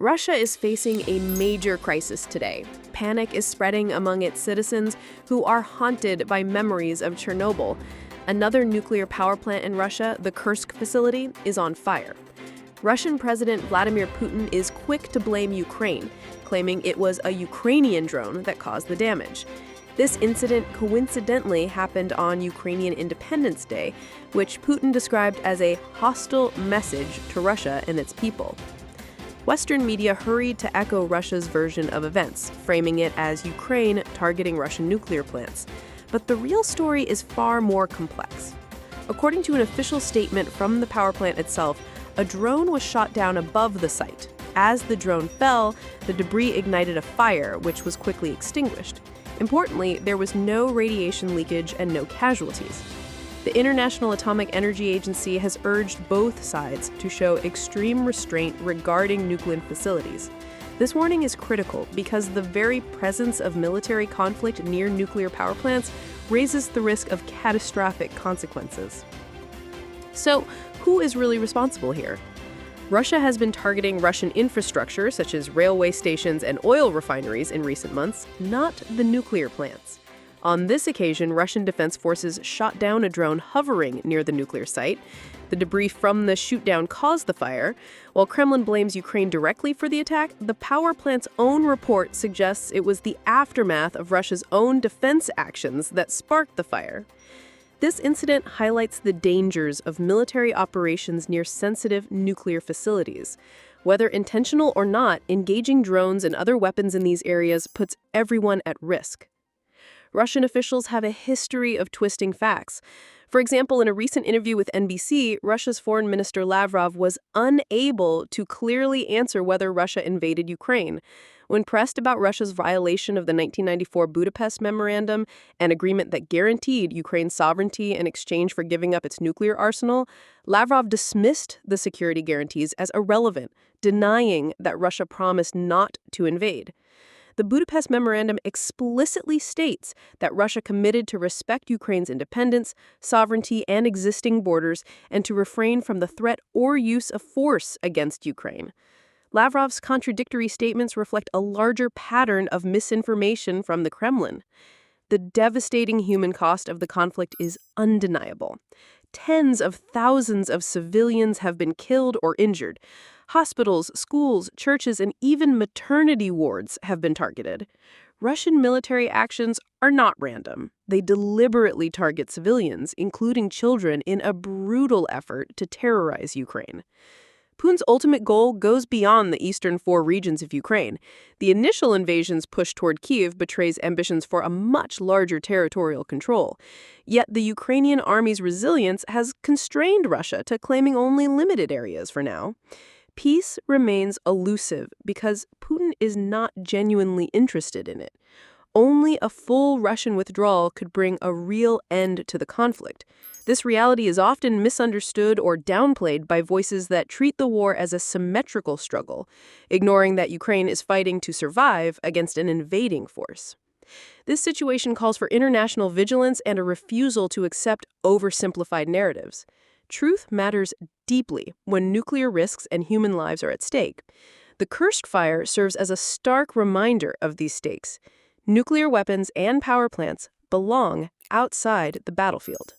Russia is facing a major crisis today. Panic is spreading among its citizens who are haunted by memories of Chernobyl. Another nuclear power plant in Russia, the Kursk facility, is on fire. Russian President Vladimir Putin is quick to blame Ukraine, claiming it was a Ukrainian drone that caused the damage. This incident coincidentally happened on Ukrainian Independence Day, which Putin described as a hostile message to Russia and its people. Western media hurried to echo Russia's version of events, framing it as Ukraine targeting Russian nuclear plants. But the real story is far more complex. According to an official statement from the power plant itself, a drone was shot down above the site. As the drone fell, the debris ignited a fire, which was quickly extinguished. Importantly, there was no radiation leakage and no casualties. The International Atomic Energy Agency has urged both sides to show extreme restraint regarding nuclear facilities. This warning is critical because the very presence of military conflict near nuclear power plants raises the risk of catastrophic consequences. So, who is really responsible here? Russia has been targeting Russian infrastructure, such as railway stations and oil refineries, in recent months, not the nuclear plants. On this occasion, Russian defense forces shot down a drone hovering near the nuclear site. The debris from the shoot-down caused the fire. While Kremlin blames Ukraine directly for the attack, the power plant's own report suggests it was the aftermath of Russia's own defense actions that sparked the fire. This incident highlights the dangers of military operations near sensitive nuclear facilities. Whether intentional or not, engaging drones and other weapons in these areas puts everyone at risk. Russian officials have a history of twisting facts. For example, in a recent interview with NBC, Russia's Foreign Minister Lavrov was unable to clearly answer whether Russia invaded Ukraine. When pressed about Russia's violation of the 1994 Budapest Memorandum, an agreement that guaranteed Ukraine's sovereignty in exchange for giving up its nuclear arsenal, Lavrov dismissed the security guarantees as irrelevant, denying that Russia promised not to invade. The Budapest Memorandum explicitly states that Russia committed to respect Ukraine's independence, sovereignty, and existing borders, and to refrain from the threat or use of force against Ukraine. Lavrov's contradictory statements reflect a larger pattern of misinformation from the Kremlin. The devastating human cost of the conflict is undeniable. Tens of thousands of civilians have been killed or injured. Hospitals, schools, churches, and even maternity wards have been targeted. Russian military actions are not random. They deliberately target civilians, including children, in a brutal effort to terrorize Ukraine. Putin's ultimate goal goes beyond the eastern four regions of Ukraine. The initial invasion's push toward Kyiv betrays ambitions for a much larger territorial control. Yet the Ukrainian army's resilience has constrained Russia to claiming only limited areas for now. Peace remains elusive because Putin is not genuinely interested in it. Only a full Russian withdrawal could bring a real end to the conflict. This reality is often misunderstood or downplayed by voices that treat the war as a symmetrical struggle, ignoring that Ukraine is fighting to survive against an invading force. This situation calls for international vigilance and a refusal to accept oversimplified narratives. Truth matters deeply when nuclear risks and human lives are at stake. The Kursk fire serves as a stark reminder of these stakes. Nuclear weapons and power plants belong outside the battlefield.